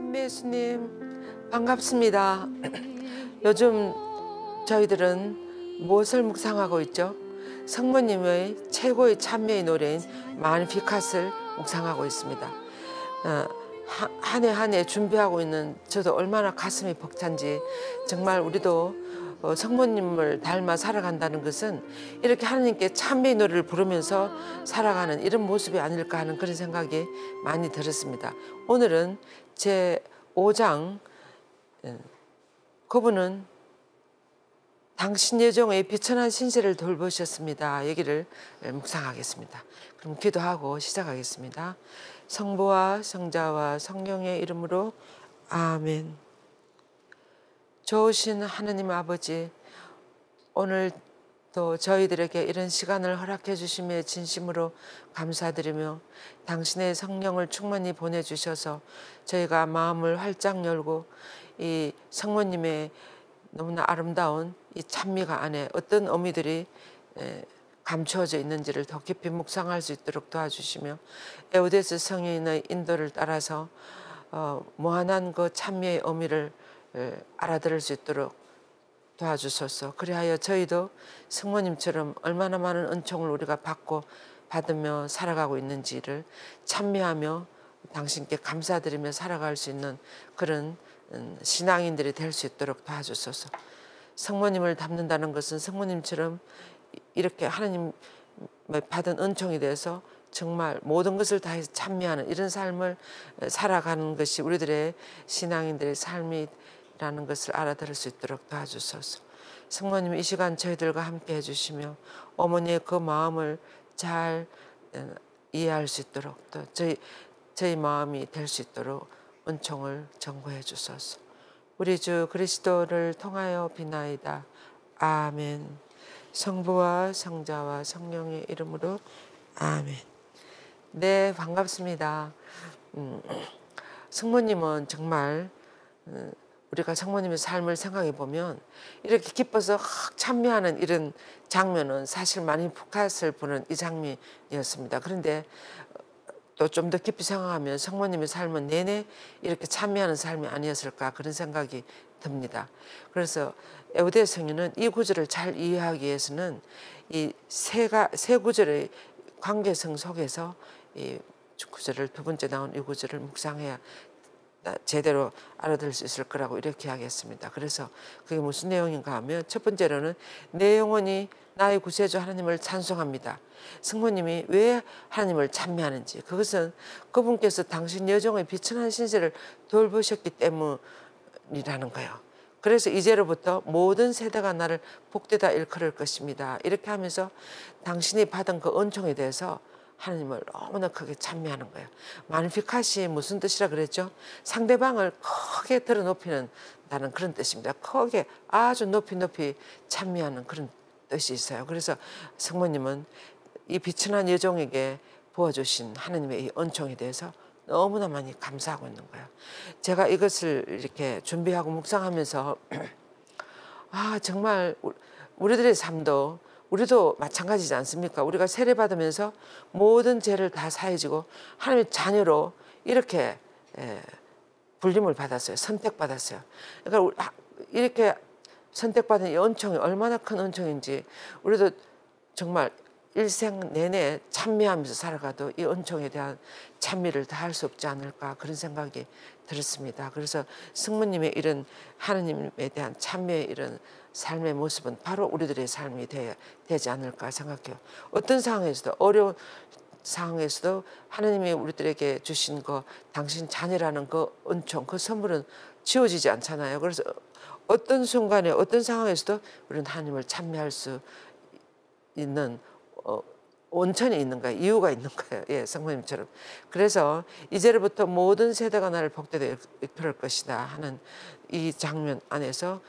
참매 예수님 반갑습니다. 요즘 저희들은 무엇을 묵상하고 있죠? 성모님의 최고의 참매의 노래인 마니피캇을 묵상하고 있습니다. 한 해 한 해 준비하고 있는 저도 얼마나 가슴이 벅찬지, 정말 우리도 성모님을 닮아 살아간다는 것은 이렇게 하나님께 참매의 노래를 부르면서 살아가는 이런 모습이 아닐까 하는 그런 생각이 많이 들었습니다. 오늘은 제 5장 그분은 당신 여종의 비천한 신세를 돌보셨습니다. 여기를 묵상하겠습니다. 그럼 기도하고 시작하겠습니다. 성부와 성자와 성령의 이름으로 아멘. 좋으신 하느님 아버지, 오늘도 저희들에게 이런 시간을 허락해 주심에 진심으로 감사드리며 당신의 성령을 충만히 보내주셔서 저희가 마음을 활짝 열고 이 성모님의 너무나 아름다운 이 찬미가 안에 어떤 의미들이 감추어져 있는지를 더 깊이 묵상할 수 있도록 도와주시며 에우데스 성인의 인도를 따라서 무한한 그 찬미의 의미를 알아들을 수 있도록 도와주소서. 그리하여 저희도 성모님처럼 얼마나 많은 은총을 우리가 받으며 살아가고 있는지를 찬미하며 당신께 감사드리며 살아갈 수 있는 그런 신앙인들이 될 수 있도록 도와주소서. 성모님을 닮는다는 것은 성모님처럼 이렇게 하나님 받은 은총이 돼서 정말 모든 것을 다해서 찬미하는 이런 삶을 살아가는 것이 우리들의 신앙인들의 삶이라는 것을 알아들을 수 있도록 도와주소서. 성모님 이 시간 저희들과 함께 해주시며 어머니의 그 마음을 잘 이해할 수 있도록 또 저희 마음이 될 수 있도록 은총을 전구해 주소서. 우리 주 그리스도를 통하여 비나이다. 아멘. 성부와 성자와 성령의 이름으로 아멘. 네, 반갑습니다. 성모님은 정말 우리가 성모님의 삶을 생각해 보면 이렇게 기뻐서 찬미하는 이런 장면은 사실 마니피캇을 부는 이 장면이었습니다. 그런데 또 좀 더 깊이 생각하면 성모님의 삶은 내내 이렇게 찬미하는 삶이 아니었을까 그런 생각이 듭니다. 그래서 에우데 성인은 이 구절을 잘 이해하기 위해서는 이 세 구절의 관계성 속에서 이 구절을 두 번째 나온 이 구절을 묵상해야 제대로 알아들을 수 있을 거라고 이렇게 하겠습니다. 그래서 그게 무슨 내용인가 하면 첫 번째로는 내 영혼이 나의 구세주 하나님을 찬송합니다. 성모님이 왜 하나님을 찬미하는지, 그것은 그분께서 당신 여종의 비천한 신세를 돌보셨기 때문이라는 거예요. 그래서 이제로부터 모든 세대가 나를 복되다 일컬을 것입니다. 이렇게 하면서 당신이 받은 그 은총에 대해서 하나님을 너무나 크게 찬미하는 거예요. 마니피캇이 무슨 뜻이라 그랬죠? 상대방을 크게 들어 높이는 다는 그런 뜻입니다. 크게 아주 높이 찬미하는 그런 뜻이 있어요. 그래서 성모님은 이 비천한 여종에게 부어주신 하나님의 이 은총에 대해서 너무나 많이 감사하고 있는 거예요. 제가 이것을 이렇게 준비하고 묵상하면서 정말 우리들의 삶도 우리도 마찬가지지 않습니까? 우리가 세례받으면서 모든 죄를 다 사해지고 하나님의 자녀로 이렇게 불림을 받았어요. 선택받았어요. 그러니까 이렇게 선택받은 이 은총이 얼마나 큰 은총인지 우리도 정말 일생 내내 찬미하면서 살아가도 이 은총에 대한 찬미를 다 할 수 없지 않을까 그런 생각이 들었습니다. 그래서 성모님의 이런 하나님에 대한 찬미의 이런 삶의 모습은 바로 우리들의 삶이 되지 않을까 생각해요. 어떤 상황에서도 어려운 상황에서도 하나님이 우리들에게 주신 그 당신 자녀라는 그 은총, 그 선물은 지워지지 않잖아요. 그래서 어떤 순간에 어떤 상황에서도 우리는 하나님을 찬미할 수 있는 원천이 있는 거예요. 이유가 있는 거예요. 예, 성모님처럼. 그래서 이제로부터 모든 세대가 나를 복되게 이끌 것이다 하는 이 장면 안에서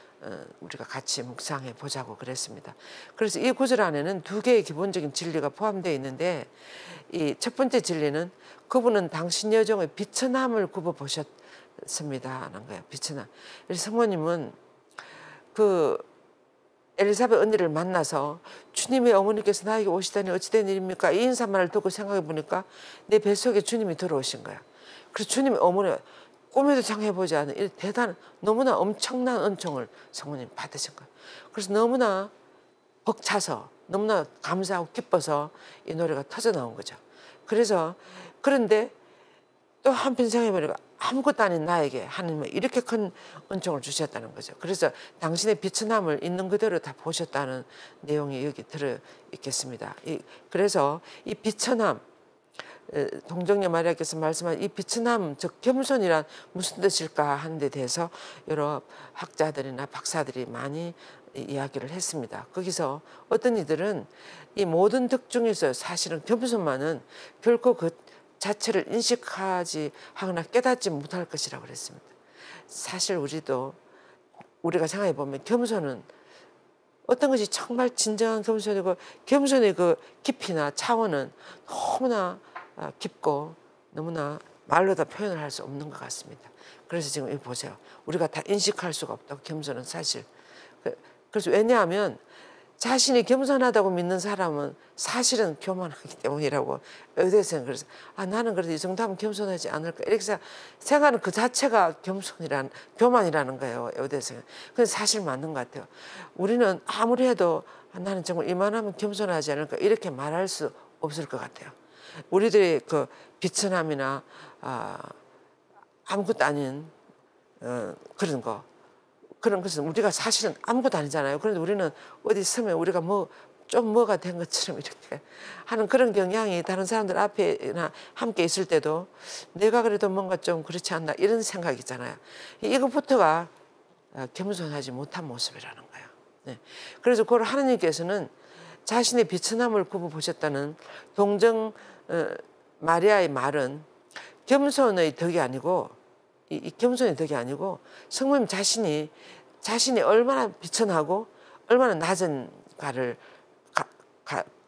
우리가 같이 묵상해 보자고 그랬습니다. 그래서 이 구절 안에는 두 개의 기본적인 진리가 포함되어 있는데 이 첫 번째 진리는 그분은 당신 여종의 비천함을 굽어 보셨습니다 하는 거예요. 비천함. 그래서 성모님은 그 엘리사벳 언니를 만나서 주님의 어머니께서 나에게 오시다니 어찌된 일입니까? 이 인사만을 듣고 생각해 보니까 내 뱃속에 주님이 들어오신 거야. 그래서 주님의 어머니가 꿈에도 생각해보지 않은 이 대단한 너무나 엄청난 은총을 성모님 받으신 거예요. 그래서 너무나 벅차서 너무나 감사하고 기뻐서 이 노래가 터져 나온 거죠. 그래서 그런데 또 한편 생각해보니까 아무것도 아닌 나에게 하나님은 이렇게 큰 은총을 주셨다는 거죠. 그래서 당신의 비천함을 있는 그대로 다 보셨다는 내용이 여기 들어 있겠습니다. 그래서 이 비천함, 동정녀 마리아께서 말씀한 이 비천함, 즉 겸손이란 무슨 뜻일까 하는 데 대해서 여러 학자들이나 박사들이 많이 이야기를 했습니다. 거기서 어떤 이들은 이 모든 덕 중에서 사실은 겸손만은 결코 그 자체를 인식하지 하거나 깨닫지 못할 것이라고 그랬습니다. 사실 우리가 생각해 보면 겸손은 어떤 것이 정말 진정한 겸손이고 겸손의 그 깊이나 차원은 너무나 깊고 너무나 말로 다 표현을 할 수 없는 것 같습니다. 그래서 지금 여기 보세요. 우리가 다 인식할 수가 없다고 겸손은 사실. 그래서 왜냐하면 자신이 겸손하다고 믿는 사람은 사실은 교만하기 때문이라고 의대생은 그래서 나는 그래도 이 정도 하면 겸손하지 않을까 이렇게 생각하는 그 자체가 교만이라는 거예요. 의대생은. 근데 사실 맞는 것 같아요. 우리는 아무리 해도 나는 정말 이만하면 겸손하지 않을까 이렇게 말할 수 없을 것 같아요. 우리들의 그 비천함이나 아무것도 아닌 그런 것은 우리가 사실은 아무것도 아니잖아요. 그런데 우리는 어디 서면 우리가 뭐가 된 것처럼 이렇게 하는 그런 경향이 다른 사람들 앞에나 함께 있을 때도 내가 그래도 뭔가 좀 그렇지 않나 이런 생각이 있잖아요. 이것부터가 겸손하지 못한 모습이라는 거예요. 네. 그래서 그걸 하나님께서는 자신의 비천함을 굽어보셨다는 동정 마리아의 말은 겸손의 덕이 아니고 이 겸손의 덕이 아니고 성모님 자신이 얼마나 비천하고 얼마나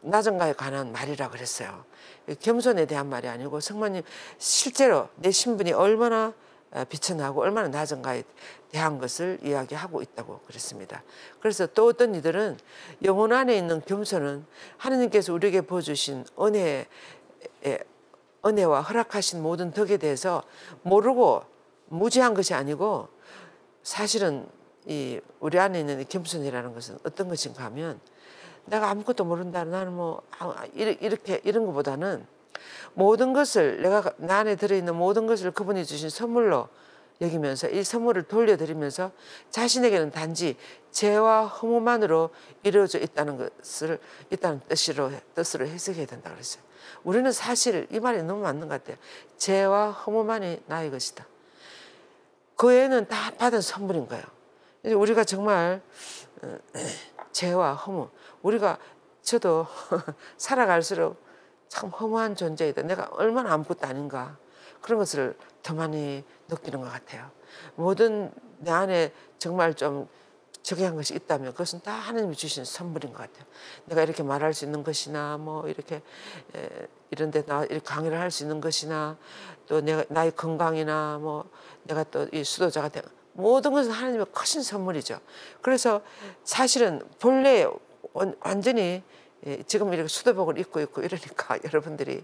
낮은가에 관한 말이라고 그랬어요. 겸손에 대한 말이 아니고 성모님 실제로 내 신분이 얼마나 비천하고 얼마나 낮은가에 대한 것을 이야기하고 있다고 그랬습니다. 그래서 또 어떤 이들은 영혼 안에 있는 겸손은 하느님께서 우리에게 보여주신 은혜와 허락하신 모든 덕에 대해서 모르고 무지한 것이 아니고 사실은 우리 안에 있는 겸손이라는 것은 어떤 것인가 하면 내가 아무것도 모른다 나는 이런 것보다는 모든 것을 나 안에 들어있는 모든 것을 그분이 주신 선물로 여기면서 이 선물을 돌려드리면서 자신에게는 단지 죄와 허무만으로 이루어져 있다는 뜻으로 해석해야 된다 그랬어요. 우리는 사실 이 말이 너무 맞는 것 같아요. 죄와 허무만이 나의 것이다. 그 애는 다 받은 선물인 거예요. 우리가 정말 죄와 허무, 저도 살아갈수록 참 허무한 존재이다. 내가 얼마나 아무것도 아닌가 그런 것을 더 많이 느끼는 것 같아요. 모든 내 안에 정말 좀 적용한 것이 있다면 그것은 다 하나님이 주신 선물인 것 같아요. 내가 이렇게 말할 수 있는 것이나 이렇게 이런 데 이렇게 강의를 할 수 있는 것이나 또 나의 건강이나 내가 또 이 수도자가 된 모든 것은 하나님의 크신 선물이죠. 그래서 사실은 본래 완전히 지금 이렇게 수도복을 입고 있고 이러니까 여러분들이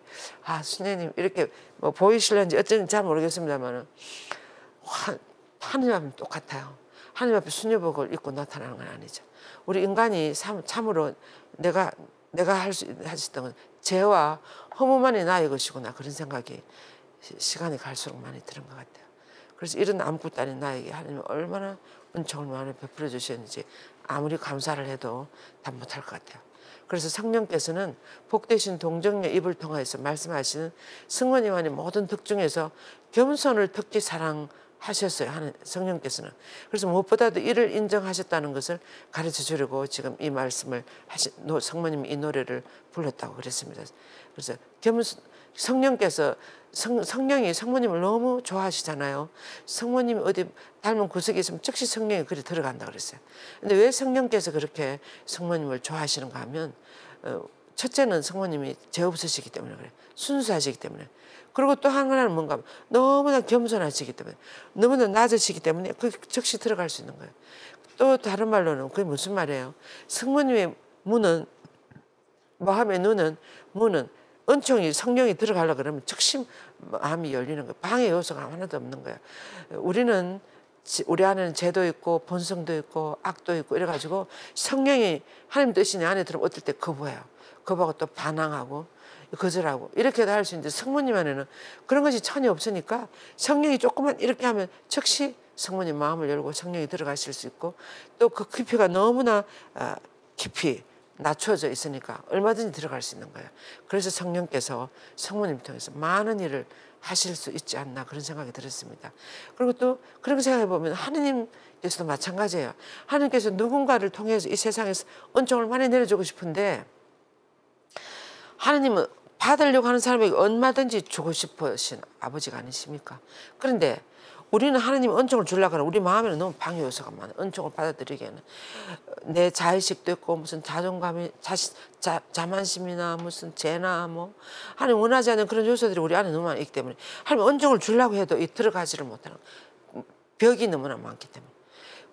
수녀님 이렇게 보이실런지 어쩐지 잘 모르겠습니다만 하나님 앞은 똑같아요. 하나님 앞에 수녀복을 입고 나타나는 건 아니죠. 우리 인간이 참으로 내가 할 수 있던 건 죄와 허무만이 나의 것이구나 그런 생각이 시간이 갈수록 많이 드는 것 같아요. 그래서 이런 아무것도 아닌 나에게 하나님이 얼마나 은총을 많이 베풀어 주셨는지 아무리 감사를 해도 다 못할 것 같아요. 그래서 성령께서는 복되신 동정녀 입을 통해서 말씀하시는 성모님의 모든 덕 중에서 겸손을 특히 사랑하셨어요. 성령께서는. 그래서 무엇보다도 이를 인정하셨다는 것을 가르쳐 주려고 지금 이 말씀을 성모님이 이 노래를 불렀다고 그랬습니다. 그래서 성령께서 성령이 성모님을 너무 좋아하시잖아요. 성모님이 어디 닮은 구석이 있으면 즉시 성령이 그리 들어간다 그랬어요. 근데 왜 성령께서 그렇게 성모님을 좋아하시는가 하면 첫째는 성모님이 죄 없으시기 때문에 그래요. 순수하시기 때문에. 그리고 또 하나는 뭔가 하면 너무나 겸손하시기 때문에 너무나 낮으시기 때문에 그 즉시 들어갈 수 있는 거예요. 또 다른 말로는 그게 무슨 말이에요? 성모님의 문은 마음의 문은 은총이 성령이 들어가려 그러면 즉시 마음이 열리는 거야. 방해 요소가 하나도 없는 거야. 우리 안에는 죄도 있고 본성도 있고 악도 있고 이래가지고 성령이 하나님 뜻이 내 안에 들어오면 어떨 때 거부해요. 거부하고 또 반항하고 거절하고 이렇게도 할 수 있는데 성모님 안에는 그런 것이 전혀 없으니까 성령이 조금만 이렇게 하면 즉시 성모님 마음을 열고 성령이 들어가실 수 있고 또 그 깊이가 너무나 깊이 낮춰져 있으니까 얼마든지 들어갈 수 있는 거예요. 그래서 성령께서 성모님 통해서 많은 일을 하실 수 있지 않나 그런 생각이 들었습니다. 그리고 또 그렇게 생각해 보면 하느님께서도 마찬가지예요. 하느님께서 누군가를 통해서 이 세상에서 은총을 많이 내려주고 싶은데 하느님은 받으려고 하는 사람에게 얼마든지 주고 싶으신 아버지가 아니십니까? 그런데 우리는 하나님 은총을 주려고 하는 우리 마음에는 너무 방해 요소가 많아. 은총을 받아들이기에는 내 자의식도 있고 무슨 자존감이 자만심이나 무슨 죄나 뭐 하나님 원하지 않는 그런 요소들이 우리 안에 너무 많기 때문에 하나님 은총을 주려고 해도 이 들어가지를 못하는 벽이 너무나 많기 때문에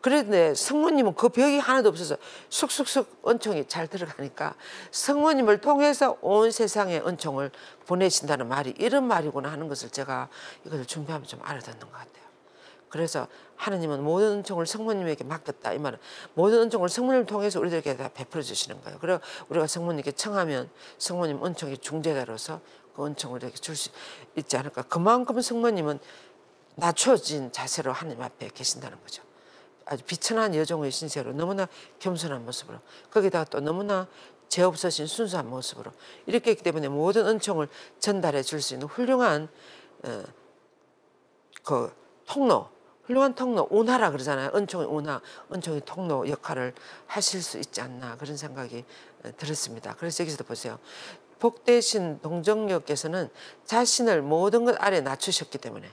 그런데 성모님은 그 벽이 하나도 없어서 쑥쑥쑥 은총이 잘 들어가니까 성모님을 통해서 온 세상에 은총을 보내신다는 말이 이런 말이구나 하는 것을 제가 이것을 준비하면서 좀 알아듣는 것 같아요. 그래서 하느님은 모든 은총을 성모님에게 맡겼다. 이 말은 모든 은총을 성모님을 통해서 우리들에게 다 베풀어 주시는 거예요. 그리고 우리가 성모님께 청하면 성모님 은총의 중재자로서 그 은총을 이렇게 줄 수 있지 않을까. 그만큼 성모님은 낮춰진 자세로 하느님 앞에 계신다는 거죠. 아주 비천한 여종의 신세로 너무나 겸손한 모습으로 거기다가 또 너무나 죄 없으신 순수한 모습으로 이렇게 있기 때문에 모든 은총을 전달해 줄 수 있는 훌륭한 그 통로, 훌륭한 통로, 운하라 그러잖아요. 은총의 운하, 은총의 통로 역할을 하실 수 있지 않나 그런 생각이 들었습니다. 그래서 여기서도 보세요. 복되신 동정녀께서는 자신을 모든 것 아래 낮추셨기 때문에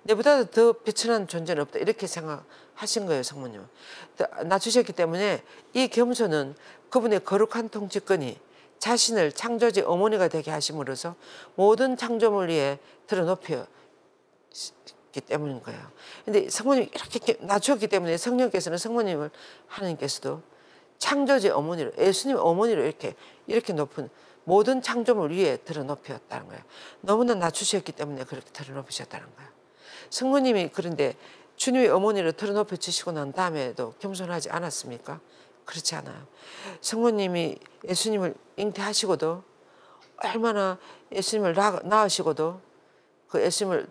내보다 더 비천한 존재는 없다 이렇게 생각하신 거예요. 성모님은 낮추셨기 때문에 이 겸손은 그분의 거룩한 통치권이 자신을 창조주의 어머니가 되게 하심으로써 모든 창조물 위에 들어높였기 때문인 거예요. 근데 성모님이 이렇게 낮추었기 때문에 성령께서는 성모님을 하나님께서도 창조주의 어머니로 예수님 어머니로 이렇게 높은 모든 창조물 위에 들어높였다는 거예요. 너무나 낮추셨기 때문에 그렇게 들어높이셨다는 거예요. 성모님이 그런데 주님의 어머니를 들어높여 주시고 난 다음에도 겸손하지 않았습니까? 그렇지 않아요. 성모님이 예수님을 잉태하시고도 얼마나 예수님을 낳으시고도 그 예수님을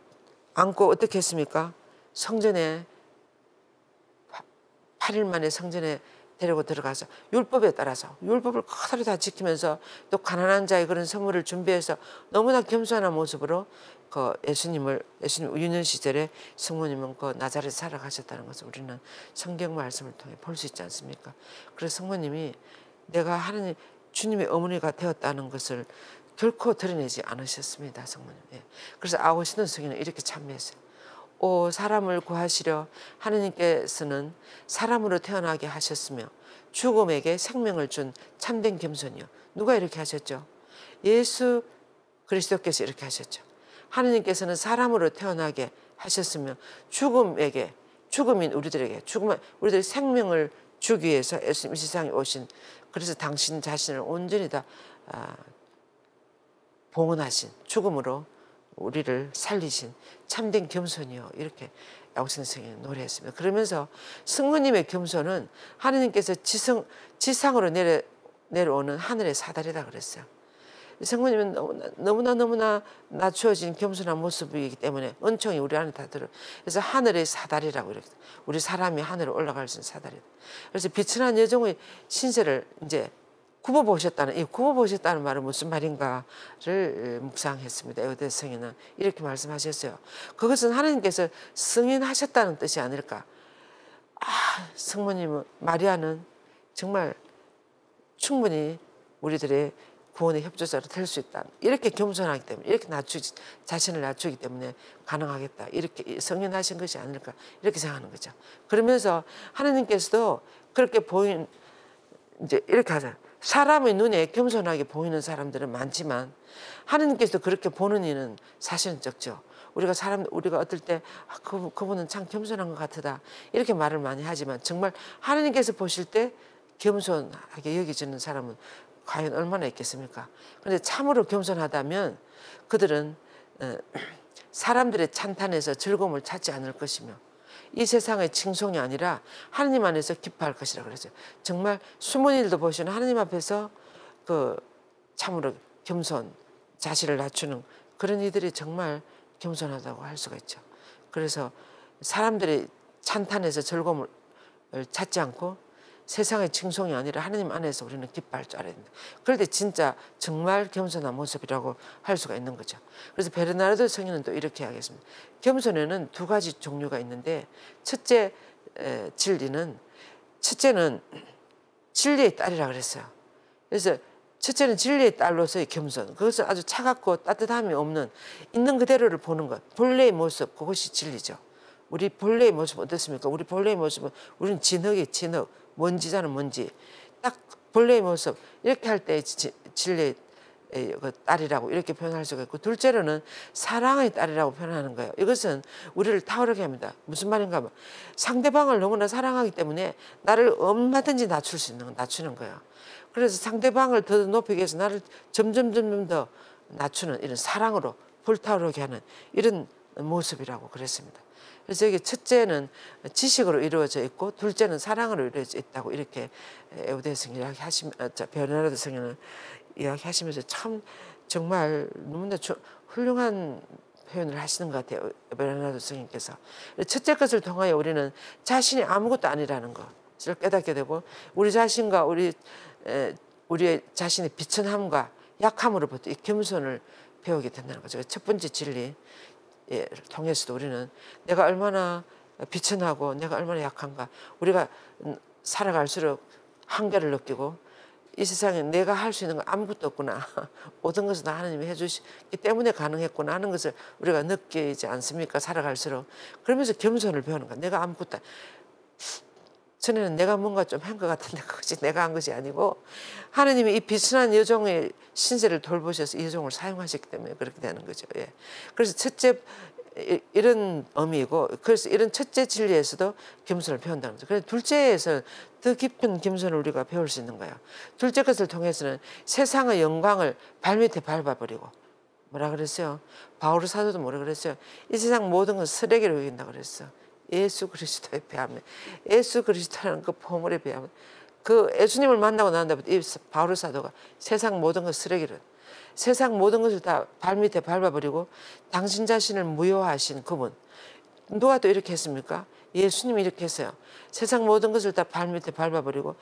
안고 어떻게 했습니까? 성전에 8일 만에 성전에 데리고 들어가서 율법에 따라서 율법을 그대로 다 지키면서 또 가난한 자의 그런 선물을 준비해서 너무나 겸손한 모습으로 그 예수님 유년 시절에 성모님은 그 나자렛 살아가셨다는 것을 우리는 성경 말씀을 통해 볼 수 있지 않습니까? 그래서 성모님이 내가 하나님 주님의 어머니가 되었다는 것을 결코 드러내지 않으셨습니다. 성모님. 예. 그래서 아우시는 성인은 이렇게 참여했어요. 오 사람을 구하시려 하느님께서는 사람으로 태어나게 하셨으며 죽음에게 생명을 준 참된 겸손이요. 누가 이렇게 하셨죠? 예수 그리스도께서 이렇게 하셨죠. 하느님께서는 사람으로 태어나게 하셨으며 죽음인 우리들에게 우리들의 생명을 주기 위해서 예수님 이 세상에 오신 그래서 당신 자신을 온전히 다 봉헌하신 죽음으로 우리를 살리신 참된 겸손이요. 이렇게 야고신 선생님이 노래했습니다. 그러면서 성모님의 겸손은 하느님께서 지상으로 내려오는 하늘의 사다리다 그랬어요. 성모님은 너무나 낮추어진 겸손한 모습이기 때문에 은총이 우리 안에 다 들어. 그래서 하늘의 사다리라고 이렇게 우리 사람이 하늘에 올라갈 수 있는 사다리다. 그래서 비천한 여종의 신세를 이제 굽어보셨다는 이 굽어보셨다는 말은 무슨 말인가를 묵상했습니다. 에우대 성인은 이렇게 말씀하셨어요. 그것은 하나님께서 승인하셨다는 뜻이 아닐까. 성모님은 마리아는 정말 충분히 우리들의 구원의 협조자로 될 수 있다. 이렇게 겸손하기 때문에 이렇게 자신을 낮추기 때문에 가능하겠다. 이렇게 승인하신 것이 아닐까 이렇게 생각하는 거죠. 그러면서 하나님께서도 그렇게 이제 이렇게 하잖아요. 사람의 눈에 겸손하게 보이는 사람들은 많지만 하느님께서도 그렇게 보는 이는 사실은 적죠. 우리가 어떨 때 그분은 참 겸손한 것 같다 이렇게 말을 많이 하지만 정말 하느님께서 보실 때 겸손하게 여겨지는 사람은 과연 얼마나 있겠습니까? 그런데 참으로 겸손하다면 그들은 사람들의 찬탄에서 즐거움을 찾지 않을 것이며 이 세상의 칭송이 아니라 하나님 안에서 기뻐할 것이라 그랬어요. 정말 숨은 일도 보시는 하나님 앞에서 그 참으로 겸손, 자신을 낮추는 그런 이들이 정말 겸손하다고 할 수가 있죠. 그래서 사람들의 찬탄에서 즐거움을 찾지 않고 세상의 칭송이 아니라 하나님 안에서 우리는 기뻐할 줄 알아야 된다. 그럴 때 진짜 정말 겸손한 모습이라고 할 수가 있는 거죠. 그래서 베르나르도 성인은 또 이렇게 하겠습니다. 겸손에는 두 가지 종류가 있는데 첫째는 진리의 딸이라 그랬어요. 그래서 첫째는 진리의 딸로서의 겸손. 그것은 아주 차갑고 따뜻함이 없는 있는 그대로를 보는 것. 본래의 모습, 그것이 진리죠. 우리 본래의 모습 어떻습니까? 우리 본래의 모습은 우리는 진흙이 진흙, 먼지잖아 먼지. 딱 본래의 모습 이렇게 할 때 진리의 딸이라고 이렇게 표현할 수가 있고, 둘째로는 사랑의 딸이라고 표현하는 거예요. 이것은 우리를 타오르게 합니다. 무슨 말인가 하면 상대방을 너무나 사랑하기 때문에 나를 얼마든지 낮출 수 있는 건 낮추는 거예요. 그래서 상대방을 더 높이기 위해서 나를 점점 더 낮추는 이런 사랑으로 불타오르게 하는 이런 모습이라고 그랬습니다. 그래서 여기 첫째는 지식으로 이루어져 있고 둘째는 사랑으로 이루어져 있다고 이렇게 에우대 성인 베르나르도 성인은 이야기하시면서 참 정말 너무나 훌륭한 표현을 하시는 것 같아요. 베르나르도 성인께서. 첫째 것을 통하여 우리는 자신이 아무것도 아니라는 것을 깨닫게 되고 우리 자신과 우리의 자신의 비천함과 약함으로부터 이 겸손을 배우게 된다는 거죠. 첫 번째 진리를 통해서도 우리는 내가 얼마나 비천하고 내가 얼마나 약한가, 우리가 살아갈수록 한계를 느끼고 이 세상에 내가 할 수 있는 건 아무것도 없구나, 모든 것을 다 하나님이 해주시기 때문에 가능했구나 하는 것을 우리가 느끼지 않습니까? 살아갈수록. 그러면서 겸손을 배우는 거야. 내가 아무것도, 전에는 내가 뭔가 좀 한 것 같은데 그것이 내가 한 것이 아니고 하나님이 이 비천한 여종의 신세를 돌보셔서 이 여종을 사용하셨기 때문에 그렇게 되는 거죠. 예. 그래서 첫째 이런 의미이고, 그래서 이런 첫째 진리에서도 겸손을 배운다는 거죠. 그래서 둘째에서 더 깊은 겸손을 우리가 배울 수 있는 거예요. 둘째 것을 통해서는 세상의 영광을 발밑에 밟아버리고, 뭐라 그랬어요? 바울 사도도 뭐라 그랬어요? 이 세상 모든 건 쓰레기로 여긴다 그랬어요. 예수 그리스도에 비하면, 예수 그리스도라는 그 보물에 비하면, 그 예수님을 만나고 난 다음부터 이 바울 사도가 세상 모든 것 쓰레기를, 세상 모든 것을 다 발밑에 밟아버리고 당신 자신을 무효하신 그분, 누가 또 이렇게 했습니까? 예수님이 이렇게 했어요. 세상 모든 것을 다 발밑에 밟아버리고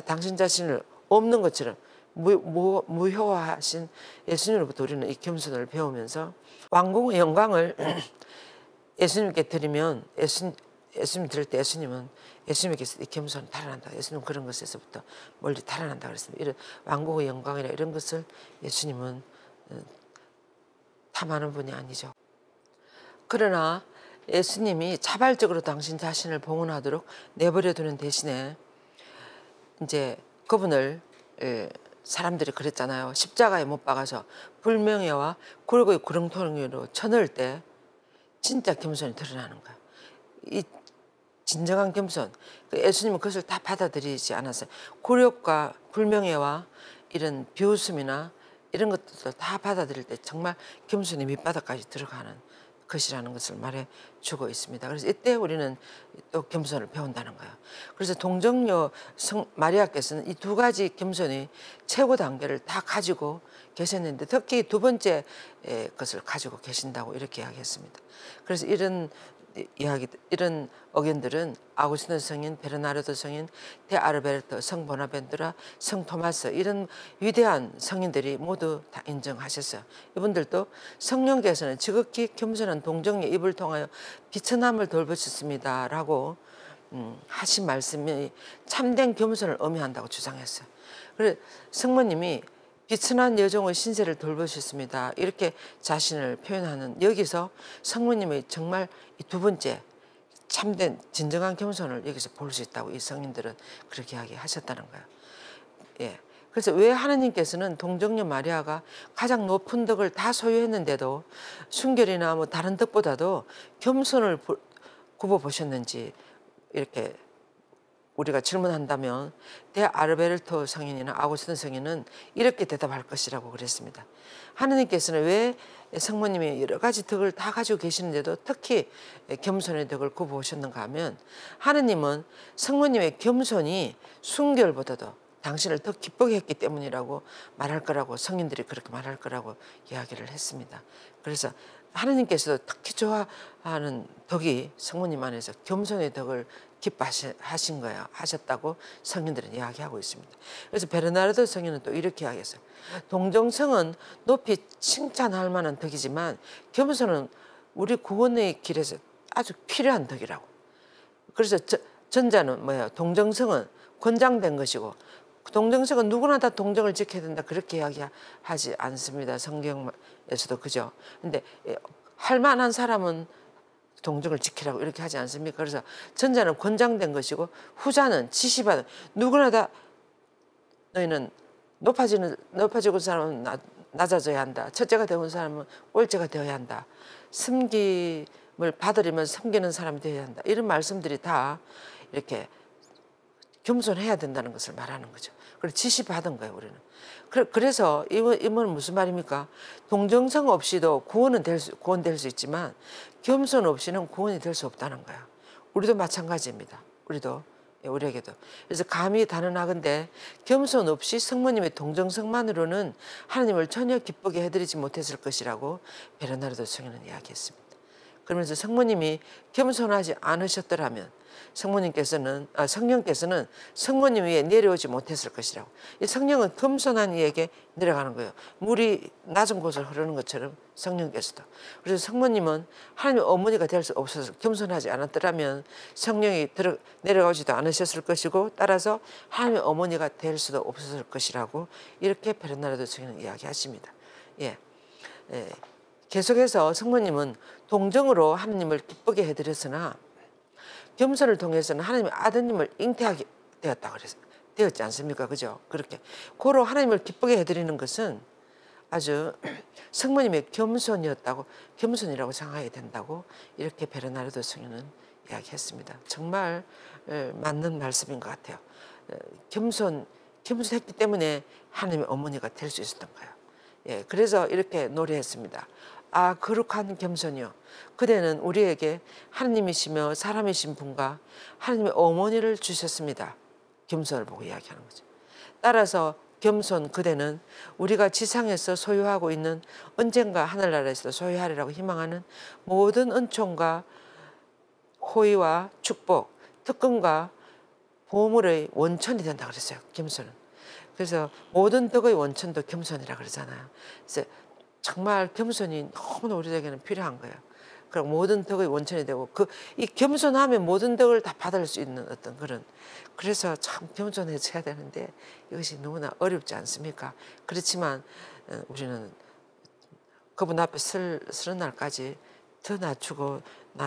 당신 자신을 없는 것처럼 무효화하신 예수님으로부터 우리는 이 겸손을 배우면서 왕궁의 영광을 예수님께 드리면, 예수님 드릴 때 예수님께서 이 겸손을 탈환한다. 예수님은 그런 것에서부터 멀리 탈환한다 그랬습니다. 이런 왕국의 영광이나 이런 것을 예수님은 탐하는 분이 아니죠. 그러나 예수님이 자발적으로 당신 자신을 봉헌하도록 내버려 두는 대신에 이제 그분을 사람들이 그랬잖아요. 십자가에 못 박아서 불명예와 굴곡의 구렁텅이로 쳐넣을 때 진짜 겸손이 드러나는 거야. 이 진정한 겸손. 예수님은 그것을 다 받아들이지 않았어요. 굴욕과 불명예와 이런 비웃음이나 이런 것들도 다 받아들일 때 정말 겸손이 밑바닥까지 들어가는 것이라는 것을 말해주고 있습니다. 그래서 이때 우리는 또 겸손을 배운다는 거예요. 그래서 동정녀 마리아께서는 이 두 가지 겸손이 최고 단계를 다 가지고 계셨는데 특히 두 번째 것을 가지고 계신다고 이렇게 이야기했습니다. 그래서 이런 의견들은 아구스틴 성인, 베르나르도 성인, 데아르베르토, 성 보나벤투라, 성 토마스, 이런 위대한 성인들이 모두 다 인정하셨어요. 이분들도 성령께서는 지극히 겸손한 동정녀 입을 통하여 비천함을 돌보셨습니다 라고 하신 말씀이 참된 겸손을 의미한다고 주장했어요. 그래서 성모님이 비천한 여종의 신세를 돌보셨습니다 이렇게 자신을 표현하는, 여기서 성모님의 정말 이 두 번째 참된 진정한 겸손을 여기서 볼 수 있다고 이 성인들은 그렇게 이야기하셨다는 거예요. 예. 그래서 왜 하나님께서는 동정녀 마리아가 가장 높은 덕을 다 소유했는데도 순결이나 뭐 다른 덕보다도 겸손을 굽어 보셨는지 이렇게 우리가 질문한다면 대아르베르토 성인이나 아우구스틴 성인은 이렇게 대답할 것이라고 그랬습니다. 하느님께서는 왜 성모님이 여러 가지 덕을 다 가지고 계시는데도 특히 겸손의 덕을 굽어오셨는가 하면, 하느님은 성모님의 겸손이 순결보다도 당신을 더 기쁘게 했기 때문이라고 말할 거라고, 성인들이 그렇게 말할 거라고 이야기를 했습니다. 그래서 하느님께서도 특히 좋아하는 덕이 성모님 안에서 겸손의 덕을 기뻐하신 거예요. 하셨다고 성인들은 이야기하고 있습니다. 그래서 베르나르도 성인은 또 이렇게 이야기했어요. 동정성은 높이 칭찬할 만한 덕이지만 겸손은 우리 구원의 길에서 아주 필요한 덕이라고. 그래서 전자는 뭐예요? 동정성은 권장된 것이고, 동정성은 누구나 다 동정을 지켜야 된다, 그렇게 이야기하지 않습니다. 성경에서도. 그죠? 근데 할 만한 사람은 동정을 지키라고 이렇게 하지 않습니까? 그래서 전자는 권장된 것이고, 후자는 지시받은, 누구나 다 너희는 높아지고 사람은 낮아져야 한다. 첫째가 되는 사람은 꼴째가 되어야 한다. 섬김을 받으려면 섬기는 사람이 되어야 한다. 이런 말씀들이 다 이렇게 겸손해야 된다는 것을 말하는 거죠. 그래서 지시받은 거예요, 우리는. 그래서 이건 무슨 말입니까? 동정성 없이도 구원될 수 있지만 겸손 없이는 구원이 될 수 없다는 거야. 우리도 마찬가지입니다. 우리에게도. 그래서 감히 단언하건대 겸손 없이 성모님의 동정성만으로는 하나님을 전혀 기쁘게 해드리지 못했을 것이라고 베르나르도 성인은 이야기했습니다. 그러면서 성모님이 겸손하지 않으셨더라면 성령께서는 성모님 위에 내려오지 못했을 것이라고. 이 성령은 겸손한 이에게 내려가는 거예요. 물이 낮은 곳을 흐르는 것처럼 성령께서도. 그래서 성모님은 하나님의 어머니가 될 수 없어서 겸손하지 않았더라면 성령이 내려가지도 않으셨을 것이고, 따라서 하나님의 어머니가 될 수도 없었을 것이라고 이렇게 베르나르도 성인은 이야기하십니다. 예. 계속해서 성모님은 동정으로 하나님을 기쁘게 해드렸으나 겸손을 통해서는 하나님의 아드님을 잉태하게 되었지 않습니까? 그죠? 그렇게 고로 하나님을 기쁘게 해드리는 것은 아주 성모님의 겸손이라고 생각해야 된다고 이렇게 베르나르도 성인은 이야기했습니다. 정말 맞는 말씀인 것 같아요. 겸손했기 때문에 하나님의 어머니가 될 수 있었던 거예요. 예, 그래서 이렇게 노래했습니다. 아, 거룩한 겸손이요, 그대는 우리에게 하나님이시며 사람이신 분과 하나님의 어머니를 주셨습니다. 겸손을 보고 이야기하는 거죠. 따라서 겸손, 그대는 우리가 지상에서 소유하고 있는, 언젠가 하늘나라에서 소유하리라고 희망하는 모든 은총과 호의와 축복, 특권과 보물의 원천이 된다 그랬어요. 겸손은. 그래서 모든 덕의 원천도 겸손이라 그러잖아요. 그래서 정말 겸손이 너무나 우리에게는 필요한 거예요. 그럼 모든 덕의 원천이 되고, 이 겸손하면 모든 덕을 다 받을 수 있는 어떤 그런. 그래서 참 겸손해져야 되는데 이것이 너무나 어렵지 않습니까? 그렇지만 우리는 그분 앞에 서는 날까지 더 낮추고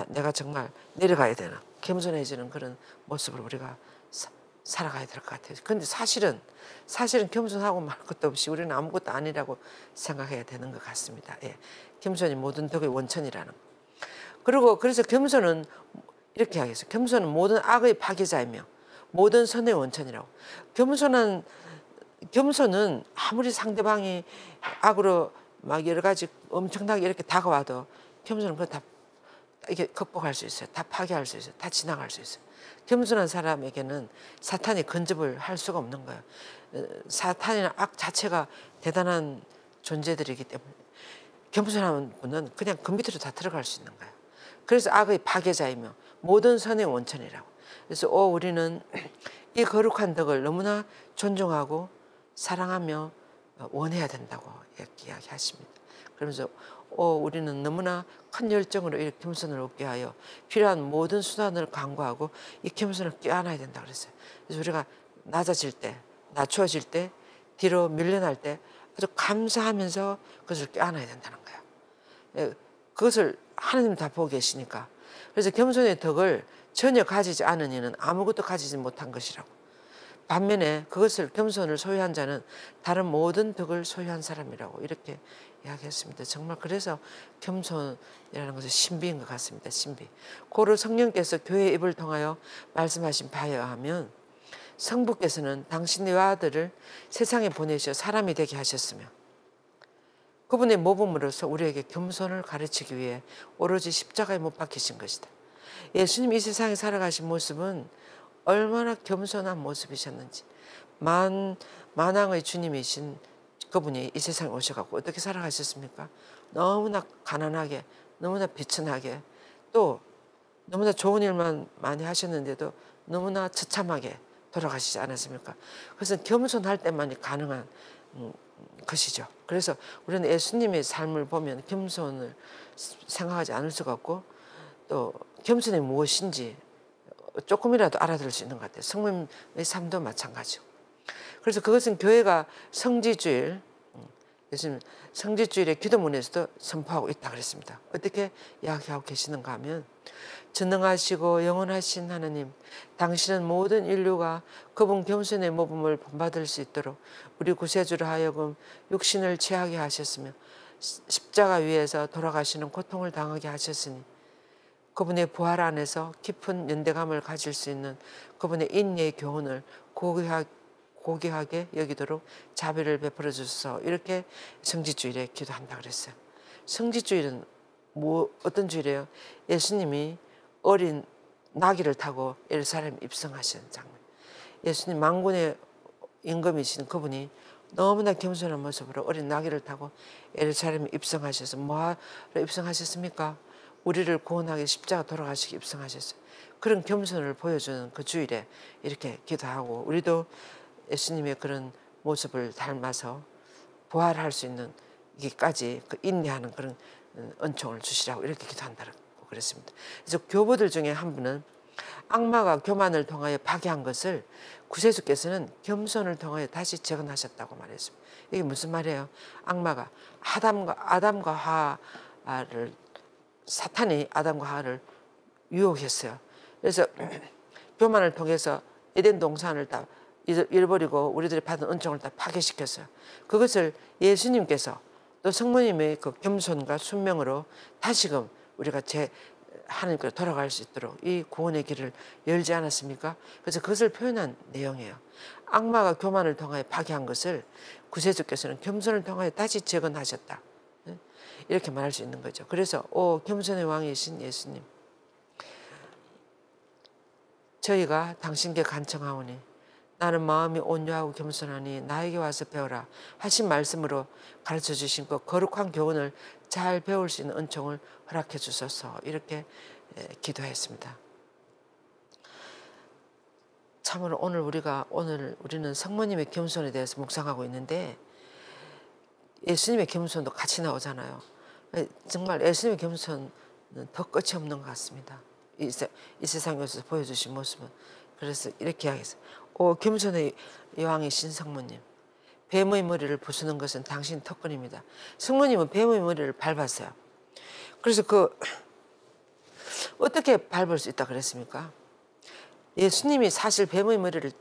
내가 정말 내려가야 되는, 겸손해지는 그런 모습을 우리가 살아가야 될 것 같아요. 그런데 사실은 겸손하고 말 것도 없이 우리는 아무것도 아니라고 생각해야 되는 것 같습니다. 예. 겸손이 모든 덕의 원천이라는 거. 그리고 그래서 겸손은 이렇게 하겠어요. 겸손은 모든 악의 파괴자이며 모든 선의 원천이라고. 겸손은 아무리 상대방이 악으로 막 여러 가지 엄청나게 이렇게 다가와도 겸손은 그걸 다 이게 극복할 수 있어요. 다 파괴할 수 있어요. 다 지나갈 수 있어요. 겸손한 사람에게는 사탄이 근접을 할 수가 없는 거예요. 사탄이나 악 자체가 대단한 존재들이기 때문에 겸손한 분은 그냥 그 밑으로 다 들어갈 수 있는 거예요. 그래서 악의 파괴자이며 모든 선의 원천이라고. 그래서 우리는 이 거룩한 덕을 너무나 존중하고 사랑하며 원해야 된다고 이렇게 이야기하십니다. 그러면서 우리는 너무나 큰 열정으로 이 겸손을 얻게 하여 필요한 모든 수단을 강구하고 이 겸손을 껴안아야 된다 그랬어요. 그래서 우리가 낮춰질 때, 뒤로 밀려날 때 아주 감사하면서 그것을 껴안아야 된다는 거예요. 그것을 하나님 다 보고 계시니까. 그래서 겸손의 덕을 전혀 가지지 않은 이는 아무것도 가지지 못한 것이라고. 반면에 그것을 겸손을 소유한 자는 다른 모든 덕을 소유한 사람이라고 이렇게 이야기했습니다. 정말 그래서 겸손이라는 것은 신비인 것 같습니다. 신비. 고로 성령께서 교회의 입을 통하여 말씀하신 바에 하면 성부께서는 당신의 아들을 세상에 보내셔 사람이 되게 하셨으며 그분의 모범으로서 우리에게 겸손을 가르치기 위해 오로지 십자가에 못 박히신 것이다. 예수님이 이 세상에 살아가신 모습은 얼마나 겸손한 모습이셨는지 만왕의 주님이신 그분이 이 세상에 오셔갖고 어떻게 살아가셨습니까? 너무나 가난하게 너무나 비천하게 또 너무나 좋은 일만 많이 하셨는데도 너무나 처참하게 돌아가시지 않았습니까? 그래서 겸손할 때만이 가능한 것이죠. 그래서 우리는 예수님의 삶을 보면 겸손을 생각하지 않을 수가 없고 또 겸손이 무엇인지 조금이라도 알아들을 수 있는 것 같아요. 성모님의 삶도 마찬가지고. 그래서 그것은 교회가 성지주일, 예수님 성지주일의 기도문에서도 선포하고 있다 그랬습니다. 어떻게 이야기하고 계시는가 하면 전능하시고 영원하신 하나님, 당신은 모든 인류가 그분 겸손의 모범을 본받을 수 있도록 우리 구세주로 하여금 육신을 취하게 하셨으며 십자가 위에서 돌아가시는 고통을 당하게 하셨으니 그분의 부활 안에서 깊은 연대감을 가질 수 있는 그분의 인내의 교훈을 고귀하게 여기도록 자비를 베풀어 주소서. 이렇게 성지주일에 기도한다 그랬어요. 성지주일은 어떤 주일이에요? 예수님이 어린 나귀를 타고 예루살렘 입성하시는 장면. 예수님 만군의 임금이신 그분이 너무나 겸손한 모습으로 어린 나귀를 타고 예루살렘에 입성하셔서 뭐하러 입성하셨습니까? 우리를 구원하기 십자가 돌아가시기 입성하셨어요. 그런 겸손을 보여주는 그 주일에 이렇게 기도하고 우리도 예수님의 그런 모습을 닮아서 부활할 수 있는 이기까지 그 인내하는 그런 은총을 주시라고 이렇게 기도한다고 그랬습니다. 그래서 교부들 중에 한 분은 악마가 교만을 통하여 파괴한 것을 구세주께서는 겸손을 통하여 다시 재건하셨다고 말했습니다. 이게 무슨 말이에요? 악마가 아담과 하와를 사탄이 아담과 하와를 유혹했어요. 그래서 교만을 통해서 에덴 동산을 다 잃어버리고 우리들이 받은 은총을 다 파괴시켰어요. 그것을 예수님께서 또 성모님의 그 겸손과 순명으로 다시금 우리가 하나님께로 돌아갈 수 있도록 이 구원의 길을 열지 않았습니까? 그래서 그것을 표현한 내용이에요. 악마가 교만을 통하여 파괴한 것을 구세주께서는 겸손을 통하여 다시 재건하셨다. 이렇게 말할 수 있는 거죠. 그래서 겸손의 왕이신 예수님, 저희가 당신께 간청하오니 나는 마음이 온유하고 겸손하니 나에게 와서 배우라 하신 말씀으로 가르쳐 주신 그 거룩한 교훈을 잘 배울 수 있는 은총을 허락해 주소서. 이렇게 기도했습니다. 참으로 오늘 우리는 성모님의 겸손에 대해서 묵상하고 있는데 예수님의 겸손도 같이 나오잖아요. 정말 예수님의 겸손은 더 끝이 없는 것 같습니다. 이 세상에서 보여주신 모습은. 그래서 이렇게 이야기했어요. 겸손의 여왕이신 성모님, 뱀의 머리를 부수는 것은 당신 특권입니다. 성모님은 뱀의 머리를 밟았어요. 그래서 어떻게 밟을 수 있다 그랬습니까? 예수님이 사실 뱀의 머리를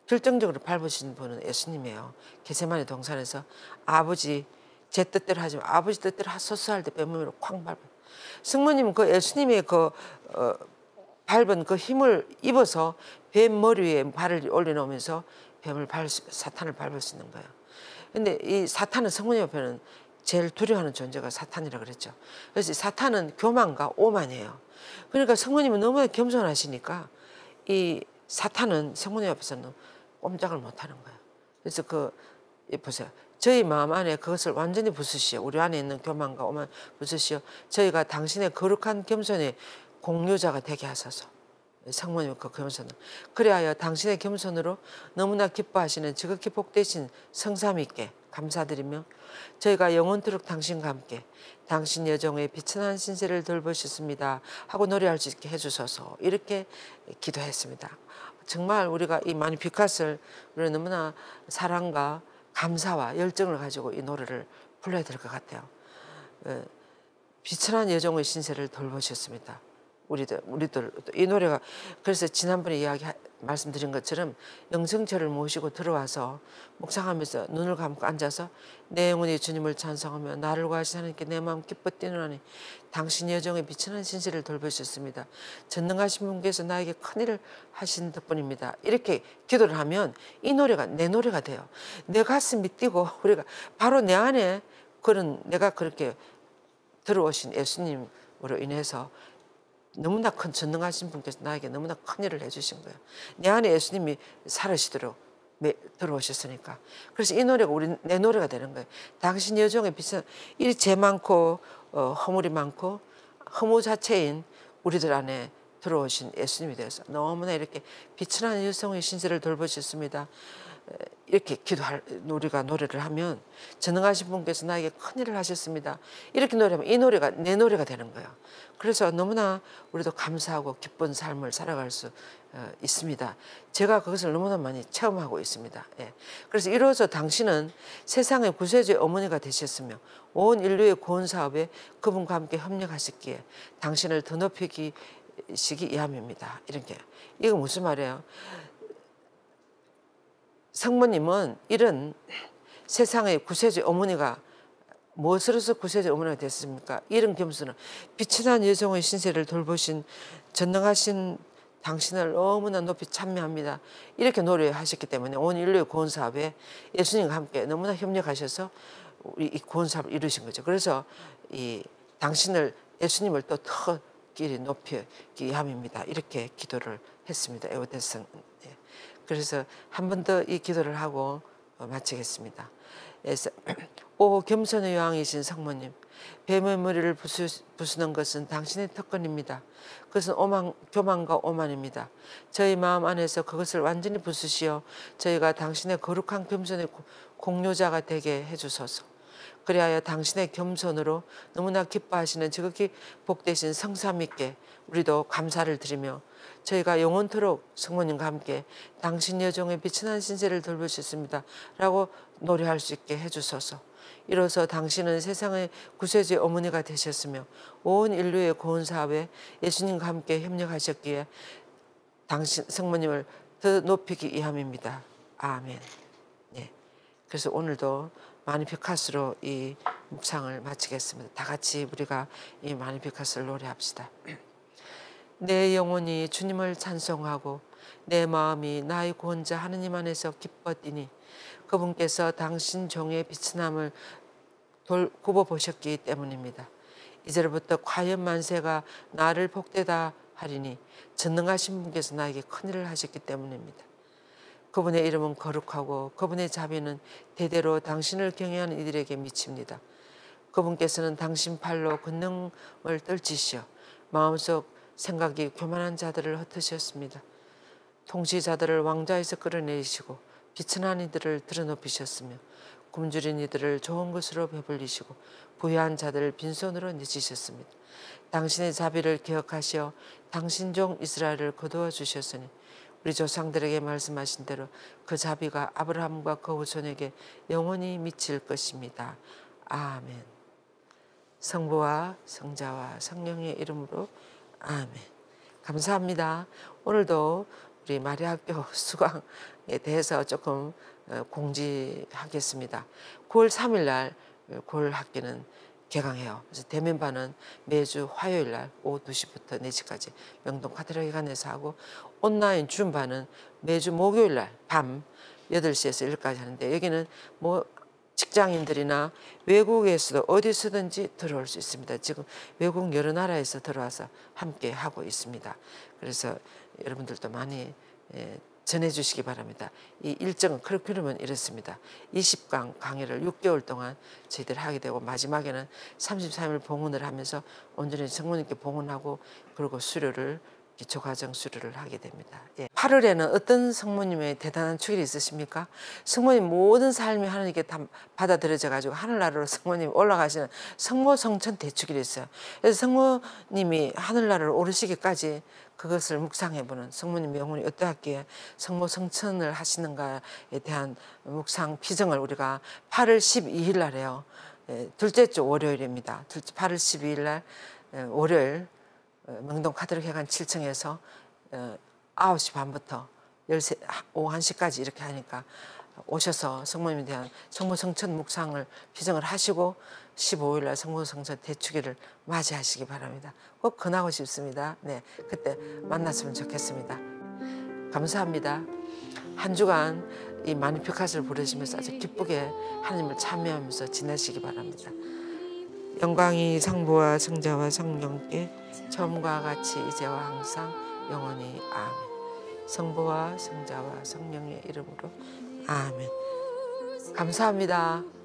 결정적으로 밟으신 분은 예수님이에요. 겟세마네 동산에서 아버지 제 뜻대로 하지 마, 아버지 뜻대로 하소서 할 때 뱀의 머리를 쾅 밟아요. 성모님은 그 예수님의 밟은 그 힘을 입어서 뱀 머리 위에 발을 올려놓으면서 사탄을 밟을 수 있는 거예요. 근데 이 사탄은 성모님 앞에는 제일 두려워하는 존재가 사탄이라 그랬죠. 그래서 사탄은 교만과 오만이에요. 그러니까 성모님은 너무나 겸손하시니까 이 사탄은 성모님 앞에서는 꼼짝을 못하는 거예요. 그래서 보세요. 저희 마음 안에 그것을 완전히 부수시오. 우리 안에 있는 교만과 오만 부수시오. 저희가 당신의 거룩한 겸손의 공유자가 되게 하소서. 성모님 그 겸손을. 그리하여 당신의 겸손으로 너무나 기뻐하시는 지극히 복되신 성삼위께 감사드리며 저희가 영원토록 당신과 함께 당신 여정의 비천한 신세를 돌보셨습니다 하고 노래할 수 있게 해주소서. 이렇게 기도했습니다. 정말 우리가 이 마니피카스를 우리는 너무나 사랑과 감사와 열정을 가지고 이 노래를 불러야 될 것 같아요. 비천한 여정의 신세를 돌보셨습니다. 우리들 이 노래가 그래서 지난번에 말씀드린 것처럼 영성철을 모시고 들어와서 묵상하면서 눈을 감고 앉아서 내 영혼이 주님을 찬송하며 나를 구하신 하나님께 내 마음 기뻐 뛰노라니 당신 여정에 비천한 신세를 돌보셨습니다. 전능하신 분께서 나에게 큰일을 하신 덕분입니다. 이렇게 기도를 하면 이 노래가 내 노래가 돼요. 내 가슴이 뛰고 우리가 바로 내 안에 그런 내가 그렇게 들어오신 예수님으로 인해서 너무나 큰 전능하신 분께서 나에게 너무나 큰 일을 해주신 거예요. 내 안에 예수님이 살으시도록 들어오셨으니까. 그래서 이 노래가 내 노래가 되는 거예요. 당신 여정에 빛은 이 죄 많고 허물이 많고 허무 자체인 우리들 안에 들어오신 예수님이 되어서 너무나 이렇게 비천한 여성의 신세를 돌보셨습니다. 이렇게 우리가 노래를 하면 전능하신 분께서 나에게 큰일을 하셨습니다. 이렇게 노래하면 이 노래가 내 노래가 되는 거예요. 그래서 너무나 우리도 감사하고 기쁜 삶을 살아갈 수 있습니다. 제가 그것을 너무나 많이 체험하고 있습니다. 예. 그래서 이로써 당신은 세상의 구세주의 어머니가 되셨으며 온 인류의 구원 사업에 그분과 함께 협력하셨기에 당신을 더 높이시기 위함입니다. 이렇게 이거 무슨 말이에요? 성모님은 이런 세상의 구세주의 어머니가 무엇으로서 구세주의 어머니가 됐습니까? 이런 겸손은 비천한 여성의 신세를 돌보신 전능하신 당신을 너무나 높이 찬미합니다. 이렇게 노래하셨기 때문에 온 인류의 구원 사업에 예수님과 함께 너무나 협력하셔서 우리 이 구원 사업을 이루신 거죠. 그래서 이 당신을 예수님을 또 더 길이 높이기 위함입니다. 이렇게 기도를 했습니다. 에오데스. 그래서 한 번 더 이 기도를 하고 마치겠습니다. 오 겸손의 여왕이신 성모님, 뱀의 머리를 부수는 것은 당신의 특권입니다. 그것은 교만과 오만입니다. 저희 마음 안에서 그것을 완전히 부수시어 저희가 당신의 거룩한 겸손의 공유자가 되게 해주소서. 그리하여 당신의 겸손으로 너무나 기뻐하시는 지극히 복되신 성삼위께 우리도 감사를 드리며 저희가 영원토록 성모님과 함께 당신 여종의 비천한 신세를 돌보셨습니다 라고 노래할 수 있게 해주소서. 이로써 당신은 세상의 구세주의 어머니가 되셨으며 온 인류의 구원 사업에 예수님과 함께 협력하셨기에 당신 성모님을 더 높이기 위함입니다. 아멘. 네. 그래서 오늘도 마니피카스로 이 묵상을 마치겠습니다. 다 같이 우리가 이 마니피카스를 노래합시다. 내 영혼이 주님을 찬송하고 내 마음이 나의 구원자 하느님 안에서 기뻐 뛰니 그분께서 당신 종의 비천함을 굽어보셨기 때문입니다. 이제부터 과연 만세가 나를 복되다 하리니 전능하신 분께서 나에게 큰일을 하셨기 때문입니다. 그분의 이름은 거룩하고 그분의 자비는 대대로 당신을 경외하는 이들에게 미칩니다. 그분께서는 당신 팔로 권능을 떨치시어 마음속 생각이 교만한 자들을 흩으셨습니다. 통치자들을 왕좌에서 끌어내리시고 비천한 이들을 드러높이셨으며 굶주린 이들을 좋은 것으로 배불리시고 부유한 자들을 빈손으로 내치셨습니다. 당신의 자비를 기억하시어 당신 종 이스라엘을 거두어 주셨으니 우리 조상들에게 말씀하신 대로 그 자비가 아브라함과 그 후손에게 영원히 미칠 것입니다. 아멘. 성부와 성자와 성령의 이름으로 아멘. 감사합니다. 오늘도 우리 마리아학교 수강에 대해서 조금 공지하겠습니다. 9월 3일 날 9월 학기는 개강해요. 그래서 대면반은 매주 화요일 날 오후 2시부터 4시까지 명동 카테드랄기관에서 하고 온라인 줌반은 매주 목요일 날 밤 8시에서 1까지 하는데 여기는 뭐 직장인들이나 외국에서도 어디서든지 들어올 수 있습니다. 지금 외국 여러 나라에서 들어와서 함께 하고 있습니다. 그래서 여러분들도 많이 전해주시기 바랍니다. 이 일정은 커리큘럼은 이렇습니다. 20강 강의를 6개월 동안 저희들 하게 되고 마지막에는 33일 봉헌을 하면서 온전히 성모님께 봉헌하고 그리고 수료를 기초과정 수료를 하게 됩니다. 8월에는 어떤 성모님의 대단한 축일이 있으십니까? 성모님 모든 삶이 하나님께 다 받아들여져 가지고 하늘나라로 성모님이 올라가시는 성모성천 대축일이 있어요. 그래서 성모님이 하늘나라로 오르시기까지 그것을 묵상해보는 성모님의 영혼이 어떠하기에 성모성천을 하시는가에 대한 묵상 피정을 우리가 8월 12일 날 해요. 둘째 주 월요일입니다. 8월 12일 날 월요일 명동 카톨릭회관 7층에서 9시 반부터 오후 1시까지 이렇게 하니까 오셔서 성모님에 대한 성모성천 묵상을 비정을 하시고 15일 날 성모성천 대축일을 맞이하시기 바랍니다. 꼭 권하고 싶습니다. 네, 그때 만났으면 좋겠습니다. 감사합니다. 한 주간 이 마니피카스를 부르시면서 아주 기쁘게 하나님을 참여하면서 지내시기 바랍니다. 영광이 성부와 성자와 성령께 처음과 같이 이제와 항상 영원히 아멘. 성부와 성자와 성령의 이름으로 아멘. 감사합니다.